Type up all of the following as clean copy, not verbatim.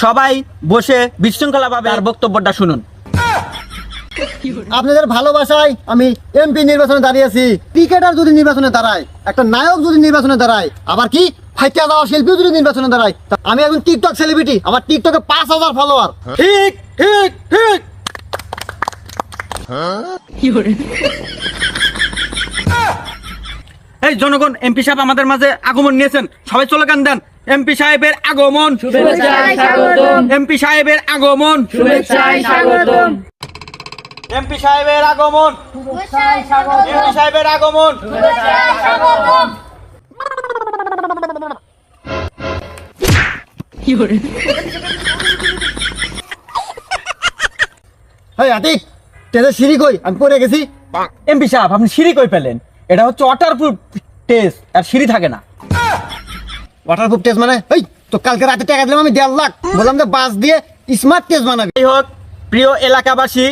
সবাই বসে বিশৃঙ্খলাভাবে আর বক্তব্যটা শুনুন। আপনাদের ভালোবাসায় আমি এমপি নির্বাচনে দাঁড়িয়েছি। ক্রিকেটার যদি নির্বাচনে দাঁড়ায়, একটা নায়ক যদি নির্বাচনে দাঁড়ায়, আবার কি ফাইতে যাওয়া শিল্পীও যদি নির্বাচনে দাঁড়ায়, আমি একজন টিকটক সেলিব্রিটি। আমার টিকটকে 5,000 ফলোয়ার। ঠিক ঠিক ঠিক। এই জনগণ, এমপি সাহেব আমাদের মাঝে আগমন নিয়েছেন, সবাই স্লোগান দেন, এমপি সাহেবের আগমন, শুভেচ্ছায় স্বাগতম। এমপি সাহেবের আগমন, শুভেচ্ছায় স্বাগতম। এমপি সাহেবের আগমন, এমপি সাহেবের আগমন। হেই আতিক, তেজে সিঁড়ি কই? আমি পড়ে গেছি। এমপি সাহেব আপনি সিঁড়ি কই পেলেন? এটা হচ্ছে ওয়াটারপ্রুফ টেস্ট, আর সিঁড়ি থাকে না। ওয়াটারপ্রুফ টেস্ট মানে? এই তো কালকে রাতে টাকা দিলাম আমি 1.5 লাখ, বললাম যে বাস দিয়ে স্মার্ট টেস্ট বানাবি। যাই হোক, প্রিয় এলাকাবাসী,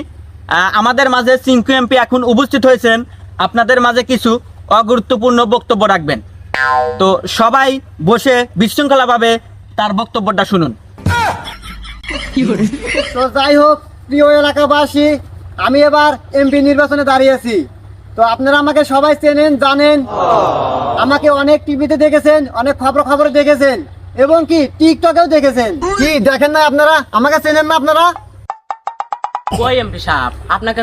আমাদের মাঝে চিঙ্কু এমপি এখন উপস্থিত হয়েছেন। আপনাদের মাঝে কিছু অগুরুত্বপূর্ণ বক্তব্য রাখবেন, তো সবাই বসে বিশৃঙ্খলাভাবে তার বক্তব্যটা শুনুন। তো যাই হোক, প্রিয় এলাকাবাসী, আমি এবার এমপি নির্বাচনে দাঁড়িয়েছি। তো আপনারা আমাকে সবাই চেনেন, জানেন, আমাকে অনেক টিভিতে দেখেছেন, অনেক খবরে দেখেছেন, এবং কি টিকটকেও দেখেছেন। কি দেখেন না আপনারা? আমাকে চেনেন না আপনারা? কই এমপি সাহেব, আপনাকে